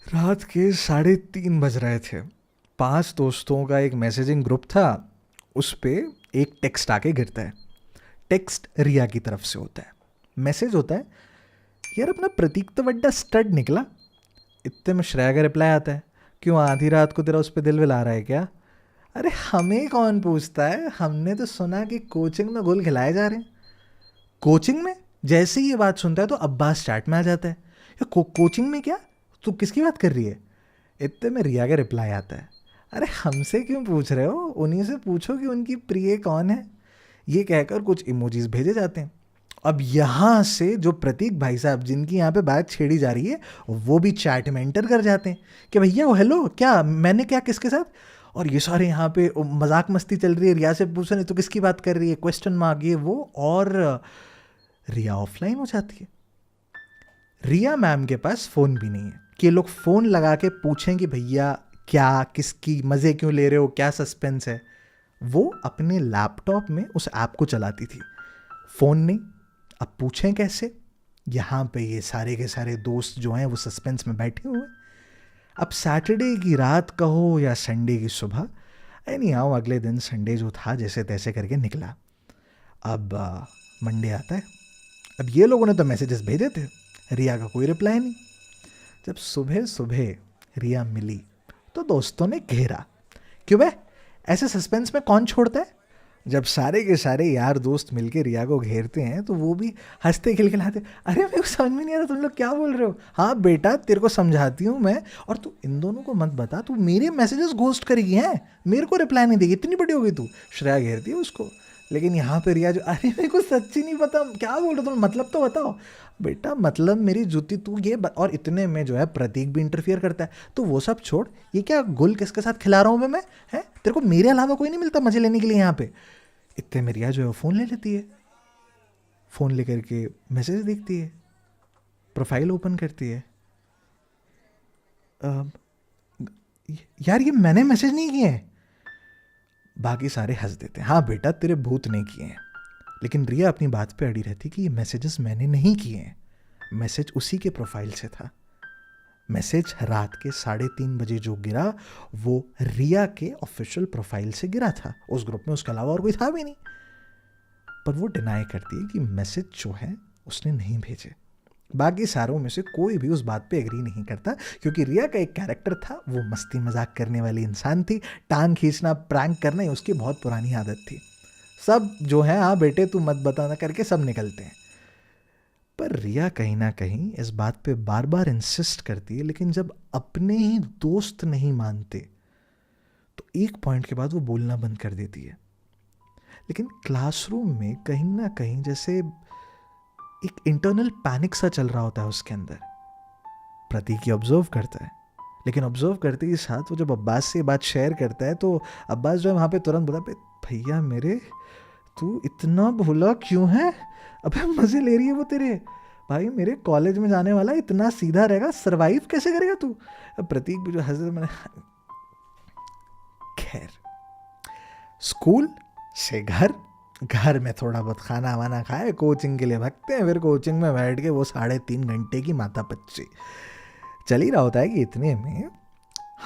रात के 3:30 बज रहे थे। 5 दोस्तों का एक मैसेजिंग ग्रुप था। उस पे एक टेक्स्ट आके गिरता है। टेक्स्ट रिया की तरफ से होता है। मैसेज होता है, यार अपना प्रतीक तो बड्डा स्टड निकला। इतने में श्रेया का रिप्लाई आता है, क्यों आधी रात को तेरा उस पर दिल विला रहा है क्या? अरे हमें कौन पूछता है, हमने तो सुना कि कोचिंग में घुल खिलाए जा रहे हैं। कोचिंग में? जैसे ही ये बात सुनता है तो अब्बास चैट में आ जाता है, या कोचिंग में क्या? तू किसकी बात कर रही है? इतने में रिया का रिप्लाई आता है, अरे हमसे क्यों पूछ रहे हो, उन्हीं से पूछो कि उनकी प्रिय कौन है। ये कहकर कुछ इमोजीज भेजे जाते हैं। अब यहाँ से जो प्रतीक भाई साहब जिनकी यहाँ पे बात छेड़ी जा रही है, वो भी चैट में एंटर कर जाते हैं कि भैया वो हेलो, क्या मैंने क्या किसके साथ। और ये सारे यहाँ पे मजाक मस्ती चल रही है, रिया से पूछ रहे तो किसकी बात कर रही है, क्वेश्चन मार्क ये वो। और रिया ऑफलाइन हो जाती है। रिया मैम के पास फ़ोन भी नहीं है कि लोग फ़ोन लगा के पूछें कि भैया क्या, किसकी मज़े क्यों ले रहे हो, क्या सस्पेंस है। वो अपने लैपटॉप में उस ऐप को चलाती थी, फ़ोन नहीं। अब पूछें कैसे? यहाँ पे ये सारे के सारे दोस्त जो हैं वो सस्पेंस में बैठे हुए हैं। अब सैटरडे की रात कहो या संडे की सुबह, एनी हाउ अगले दिन संडे जो था जैसे तैसे करके निकला। अब मंडे आता है। अब ये लोगों ने तो मैसेजेस भेजे थे, रिया का कोई रिप्लाई नहीं। जब सुबह सुबह रिया मिली तो दोस्तों ने घेरा, क्यों बे, ऐसे सस्पेंस में कौन छोड़ता है। जब सारे के सारे यार दोस्त मिलके रिया को घेरते हैं तो वो भी हंसते खिलखिलाते, अरे मेरे को समझ में नहीं आ रहा तुम लोग क्या बोल रहे हो। हाँ बेटा तेरे को समझाती हूँ मैं, और तू इन दोनों को मत बता, तू मेरे मैसेजेस घोस्ट करेगी हैं, मेरे को रिप्लाई नहीं देगी, इतनी बड़ी हो गई तू। श्रेया घेरती है उसको। लेकिन यहाँ पे रिया जो, अरे मेरे को सच्ची नहीं पता क्या बोल रहे हो तुम, मतलब तो बताओ। बेटा मतलब मेरी जूती तू ये और इतने में जो है प्रतीक भी इंटरफियर करता है। तो वो सब छोड़, ये क्या गुल किसके साथ खिला रहा हूँ मैं है, तेरे को मेरे अलावा कोई नहीं मिलता मजे लेने के लिए यहाँ पे। इतने में रिया जो है फ़ोन ले लेती है। फ़ोन लेकर के मैसेज देखती है, प्रोफाइल ओपन करती है। अ, यार ये मैंने मैसेज नहीं किए हैं। बाकी सारे हंस देते हैं, हाँ बेटा तेरे भूत ने किए हैं। लेकिन रिया अपनी बात पे अड़ी रहती कि ये मैसेजेस मैंने नहीं किए हैं, मैसेज उसी के प्रोफाइल से था। मैसेज रात के 3:30 बजे जो गिरा वो रिया के ऑफिशियल प्रोफाइल से गिरा था। उस ग्रुप में उसके अलावा और कोई था भी नहीं। पर वो डिनाई करती है कि मैसेज जो है उसने नहीं भेजे। बाकी सारों में से कोई भी उस बात पे एग्री नहीं करता, क्योंकि रिया का एक कैरेक्टर था, वो मस्ती मजाक करने वाली इंसान थी। टांग खींचना, प्रैंक करना ये उसकी बहुत पुरानी आदत थी। सब जो है हाँ बेटे तू मत बताना करके सब निकलते हैं। पर रिया कहीं ना कहीं इस बात पे बार बार इंसिस्ट करती है, लेकिन जब अपने ही दोस्त नहीं मानते तो एक पॉइंट के बाद वो बोलना बंद कर देती है। लेकिन क्लासरूम में कहीं ना कहीं जैसे एक इंटरनल पैनिक सा चल रहा होता है उसके अंदर। प्रतीक ये ऑब्जर्व करता है, लेकिन ऑब्जर्व करते ही साथ वो जब अब्बास से बात शेयर करता है तो अब्बास जो है वहाँ पे तुरंत बोला, भैया मेरे तू इतना भोला क्यों है, अबे मज़े ले रही है वो तेरे। भाई मेरे कॉलेज में जाने वाला इतना सीधा रहेगा, सरवाइव कैसे करेगा तू। अब प्रतीक भी जो हंस, मैंने खैर स्कूल से घर, घर में थोड़ा बहुत खाना वाना खाए, कोचिंग के लिए भागते हैं, फिर कोचिंग में बैठ के वो 3.5 घंटे की माता पच्ची चल ही रहा होता है कि इतने में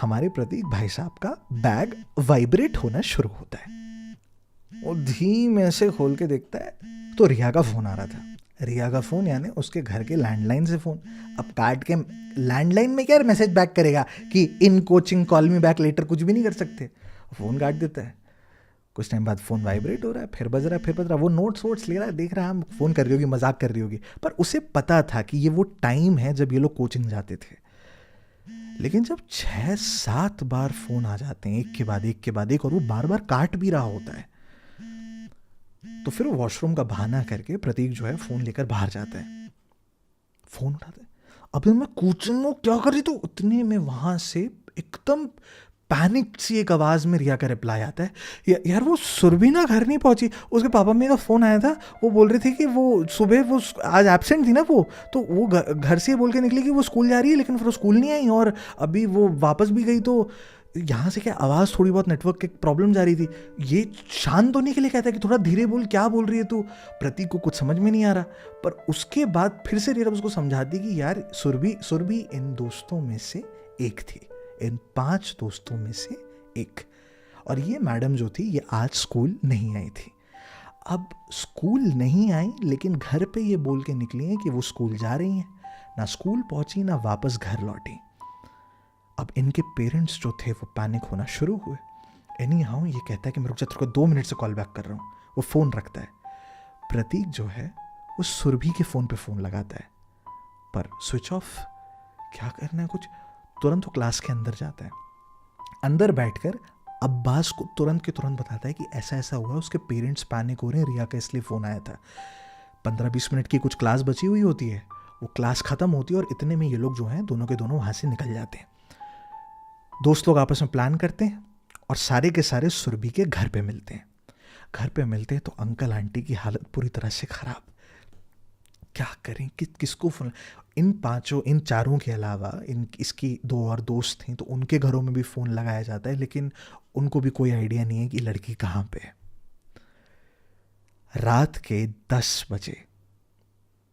हमारे प्रतीक भाई साहब का बैग वाइब्रेट होना शुरू होता है। वो धीमे से खोल के देखता है तो रिया का फ़ोन आ रहा था। रिया का फ़ोन यानी उसके घर के लैंडलाइन से फ़ोन। अब काट के लैंडलाइन में क्या मैसेज बैक करेगा कि इन coaching call me back later, कुछ भी नहीं कर सकते। फ़ोन काट देता है। कुछ टाइम बाद फ़ोन वाइब्रेट हो रहा है, फिर बज रहा है, फिर बज रहा है। वो नोट्स वोट्स ले रहा है, देख रहा है हम फ़ोन कर रही होगी, मजाक कर रही होगी। पर उसे पता था कि ये वो टाइम है जब ये लोग कोचिंग जाते थे। लेकिन जब 6-7 बार फ़ोन आ जाते हैं एक के बाद एक के बाद एक, और वो बार बार काट भी रहा होता है, तो फिर वॉशरूम का बहाना करके प्रतीक जो है फ़ोन लेकर बाहर जाता है। फ़ोन उठाता है, अभी मैं कोचिंग में क्या कर रही, तो उतने में वहाँ से एकदम पैनिक सी एक आवाज़ में रिया का रिप्लाई आता है, यार वो सुरभीना घर नहीं पहुंची, उसके पापा मेरा फ़ोन आया था, वो बोल रहे थे कि वो सुबह वो आज एब्सेंट थी ना वो, तो वो घर से बोल के निकली कि वो स्कूल जा रही है, लेकिन फिर वो स्कूल नहीं आई और अभी वो वापस भी गई, तो यहाँ से क्या आवाज़ थोड़ी बहुत नेटवर्क की प्रॉब्लम जा रही थी, ये शांत होने के लिए कहता है कि थोड़ा धीरे बोल, क्या बोल रही है तू। प्रतीक को कुछ समझ में नहीं आ रहा, पर उसके बाद फिर से नीरव उसको समझाती कि यार सुरभि इन दोस्तों में से एक थी, इन 5 दोस्तों में से एक। और ये मैडम जो थी ये आज स्कूल नहीं आई थी। अब स्कूल नहीं आई, लेकिन घर पे ये बोल के निकली हैं कि वो स्कूल जा रही हैं। ना स्कूल पहुंची ना वापस घर लौटी। अब इनके पेरेंट्स जो थे वो पैनिक होना शुरू हुए। एनी हाउ ये कहता है कि मैं रुक जा, तेरे को 2 मिनट से कॉल बैक कर रहा हूँ। वो फ़ोन रखता है। प्रतीक जो है वो सुरभि के फ़ोन पे फ़ोन लगाता है, पर स्विच ऑफ। क्या करना है कुछ, तुरंत वो क्लास के अंदर जाता है। अंदर बैठकर अब्बास को तुरंत के तुरंत बताता है कि ऐसा ऐसा हुआ, उसके पेरेंट्स पैनिक हो रहे हैं, रिया का इसलिए फ़ोन आया था। 15-20 मिनट की कुछ क्लास बची हुई होती है, वो क्लास ख़त्म होती है और इतने में ये लोग जो हैं दोनों के दोनों वहाँ से निकल जाते हैं। दोस्त लोग आपस में प्लान करते हैं और सारे के सारे सुरभि के घर पे मिलते हैं। घर पे मिलते हैं तो अंकल आंटी की हालत पूरी तरह से ख़राब। क्या करें, किसको फ़ोन। इन चारों के अलावा इसकी 2 और दोस्त थी, तो उनके घरों में भी फ़ोन लगाया जाता है, लेकिन उनको भी कोई आइडिया नहीं है कि लड़की कहाँ पे है। रात के 10 बजे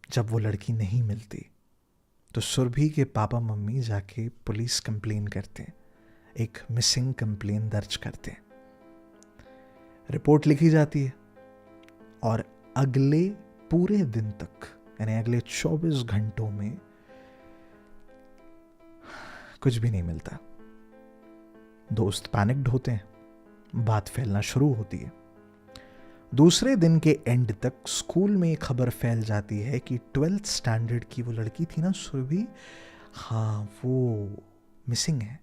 जब वो लड़की नहीं मिलती तो सुरभि के पापा मम्मी जाके पुलिस कंप्लेन करते हैं, एक मिसिंग कंप्लेन दर्ज करते हैं। रिपोर्ट लिखी जाती है और अगले पूरे दिन तक, यानी अगले 24 घंटों में कुछ भी नहीं मिलता। दोस्त पैनिक्ड होते हैं, बात फैलना शुरू होती है। दूसरे दिन के एंड तक स्कूल में खबर फैल जाती है कि 12th स्टैंडर्ड की वो लड़की थी ना सुरभि, हाँ वो मिसिंग है।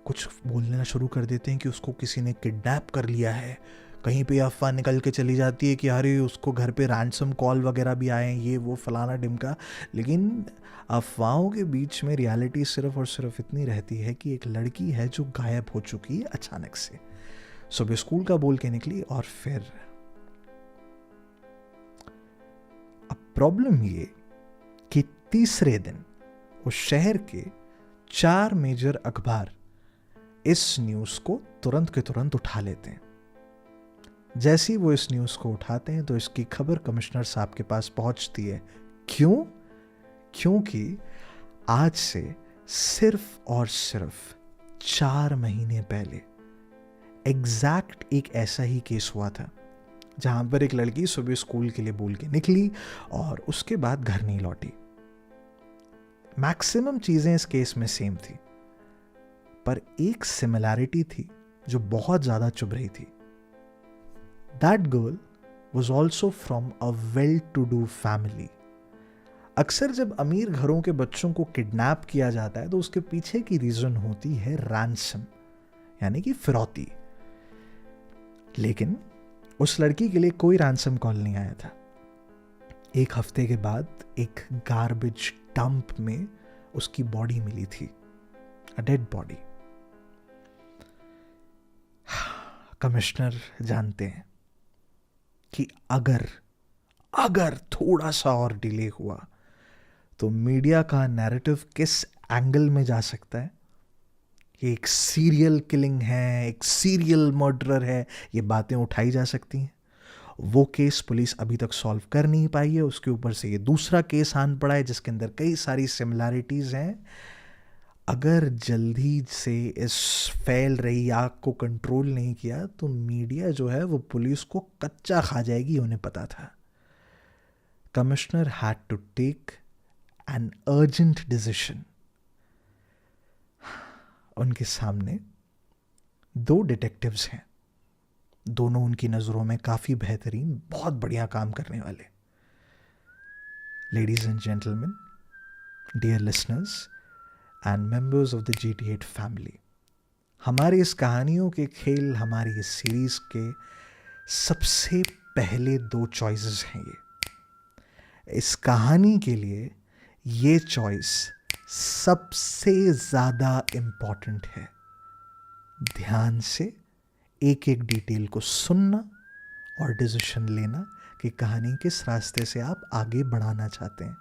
कुछ बोलना शुरू कर देते हैं कि उसको किसी ने किडनैप कर लिया है। कहीं पे अफवाह निकल के चली जाती है कि अरे उसको घर पे रैंसम कॉल वगैरह भी आए हैं, ये वो फलाना ढिमका। लेकिन अफवाहों के बीच में रियलिटी सिर्फ और सिर्फ इतनी रहती है कि एक लड़की है जो गायब हो चुकी है अचानक से। सुबह स्कूल का बोल के निकली और फिर अब प्रॉब्लम ये कि तीसरे दिन उस शहर के 4 मेजर अखबार इस न्यूज़ को तुरंत के तुरंत उठा लेते हैं। जैसे ही वो इस न्यूज़ को उठाते हैं तो इसकी खबर कमिश्नर साहब के पास पहुंचती है। क्यों? क्योंकि आज से सिर्फ और सिर्फ 4 महीने पहले एग्जैक्ट एक ऐसा ही केस हुआ था, जहां पर एक लड़की सुबह स्कूल के लिए बोल के निकली और उसके बाद घर नहीं लौटी। मैक्सिमम चीजें इस केस में सेम थी, पर एक सिमिलैरिटी थी जो बहुत ज्यादा चुभ रही थी। That girl was also from a well to do family. अक्सर जब अमीर घरों के बच्चों को किडनैप किया जाता है तो उसके पीछे की रीजन होती है रैंसम, यानी कि फिरौती। लेकिन उस लड़की के लिए कोई रैंसम कॉल नहीं आया था। एक हफ्ते के बाद एक गार्बेज डंप में उसकी बॉडी मिली थी, अ डेड बॉडी। कमिश्नर जानते हैं कि अगर थोड़ा सा और डिले हुआ तो मीडिया का नैरेटिव किस एंगल में जा सकता है। ये एक सीरियल किलिंग है, एक सीरियल मर्डरर है, ये बातें उठाई जा सकती हैं। वो केस पुलिस अभी तक सॉल्व कर नहीं पाई है, उसके ऊपर से ये दूसरा केस आन पड़ा है जिसके अंदर कई सारी सिमिलैरिटीज हैं। अगर जल्दी से इस फैल रही आग को कंट्रोल नहीं किया तो मीडिया जो है वो पुलिस को कच्चा खा जाएगी, उन्हें पता था। Commissioner had to take an urgent decision. उनके सामने 2 डिटेक्टिव्स हैं, दोनों उनकी नज़रों में काफ़ी बेहतरीन, बहुत बढ़िया काम करने वाले। Ladies and gentleman, dear listeners and members of the GT8 family, हमारी इस कहानियों के खेल, हमारी इस सीरीज़ के सबसे पहले 2 चॉइसेस हैं ये। इस कहानी के लिए ये चॉइस सबसे ज़्यादा इम्पॉर्टेंट है। ध्यान से एक एक डिटेल को सुनना और डिसीजन लेना कि कहानी किस रास्ते से आप आगे बढ़ाना चाहते हैं।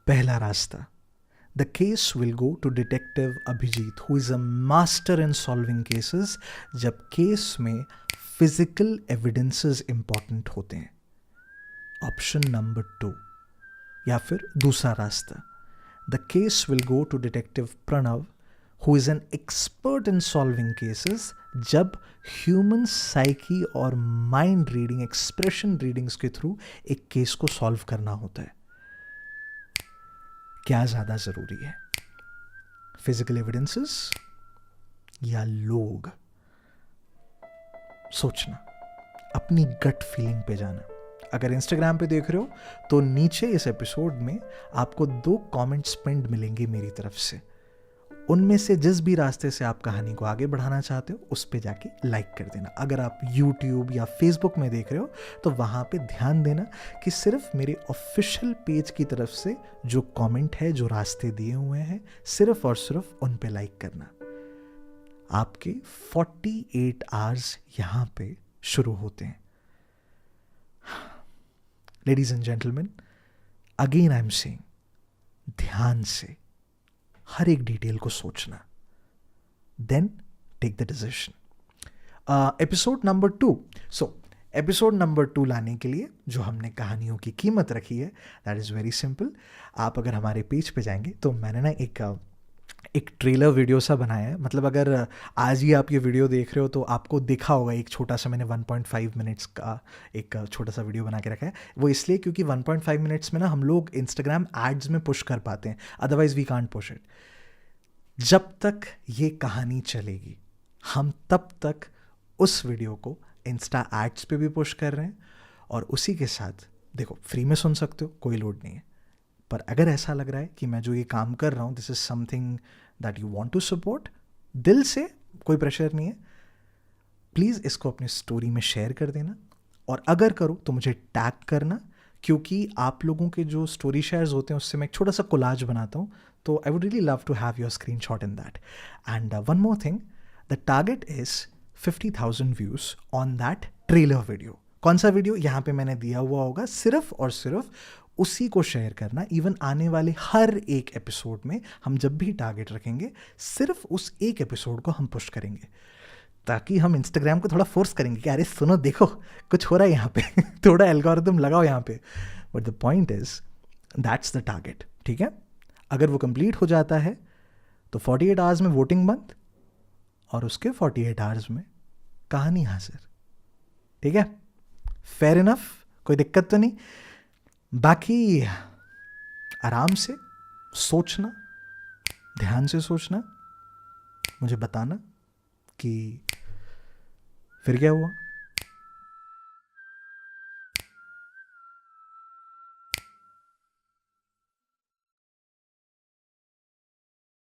पहला रास्ता, The case will go to Detective Abhijit, who is a master in solving cases, जब केस में physical evidences important होते हैं. Option number 2. या फिर दूसरा रास्ता. The case will go to Detective Pranav, who is an expert in solving cases, जब human psyche और माइंड रीडिंग, एक्सप्रेशन रीडिंग्स के थ्रू एक केस को सॉल्व करना होता है. क्या ज़्यादा ज़रूरी है, फिजिकल एविडेंसेस या लोग? सोचना, अपनी गट फीलिंग पे जाना. अगर इंस्टाग्राम पे देख रहे हो तो नीचे इस एपिसोड में आपको 2 कमेंट्स पिन्ड मिलेंगे मेरी तरफ से. उनमें से जिस भी रास्ते से आप कहानी को आगे बढ़ाना चाहते हो उस पे जाके लाइक कर देना. अगर आप यूट्यूब या फेसबुक में देख रहे हो तो वहाँ पे ध्यान देना कि सिर्फ मेरे ऑफिशियल पेज की तरफ से जो कमेंट है, जो रास्ते दिए हुए हैं, सिर्फ और सिर्फ उन पे लाइक करना. आपके 48 आवर्स यहाँ पे शुरू होते हैं. Ladies and gentleman, again I am saying, ध्यान से हर एक डिटेल को सोचना, then take the decision. Episode number 2. So episode number 2 लाने के लिए जो हमने कहानियों की कीमत रखी है, दैट इज़ वेरी सिंपल. आप अगर हमारे पेज पे जाएंगे तो मैंने ना एक ट्रेलर वीडियो सा बनाया है. मतलब अगर आज ही आप ये वीडियो देख रहे हो तो आपको देखा होगा एक छोटा सा, मैंने 1.5 मिनट्स का एक छोटा सा वीडियो बना के रखा है. वो इसलिए क्योंकि 1.5 मिनट्स में ना हम लोग इंस्टाग्राम एड्स में पुश कर पाते हैं, otherwise we can't push it. जब तक ये कहानी चलेगी हम तब तक उस वीडियो को इंस्टा एड्स पे भी पुश कर रहे हैं, और उसी के साथ देखो, फ्री में सुन सकते हो, कोई लोड नहीं है. पर अगर ऐसा लग रहा है कि मैं जो ये काम कर रहा हूँ this is something that you want to support, दिल से, कोई प्रेशर नहीं है, प्लीज़ इसको अपनी स्टोरी में शेयर कर देना. और अगर करो तो मुझे टैग करना, क्योंकि आप लोगों के जो स्टोरी शेयर्स होते हैं उससे मैं एक छोटा सा कोलाज बनाता हूँ. तो I would really love to have your screen shot in that. And one more thing, the target is 50,000 views on that trailer video. कौन सा वीडियो यहाँ पे मैंने दिया हुआ होगा, सिर्फ और सिर्फ उसी को शेयर करना. इवन आने वाले हर एक एपिसोड में हम जब भी टारगेट रखेंगे, सिर्फ उस एक एपिसोड को हम पुश करेंगे, ताकि हम इंस्टाग्राम को थोड़ा फोर्स करेंगे कि अरे सुनो, देखो कुछ हो रहा है यहाँ पे थोड़ा एल्गोरिदम लगाओ यहाँ पे. But the point is that's the target. ठीक है, अगर वो कंप्लीट हो जाता है तो 48 आवर्स में वोटिंग बंद, और उसके 48 आवर्स में कहानी हाजिर. ठीक है, फेयर इनफ, कोई दिक्कत तो नहीं. बाकी आराम से सोचना, ध्यान से सोचना, मुझे बताना कि फिर क्या हुआ.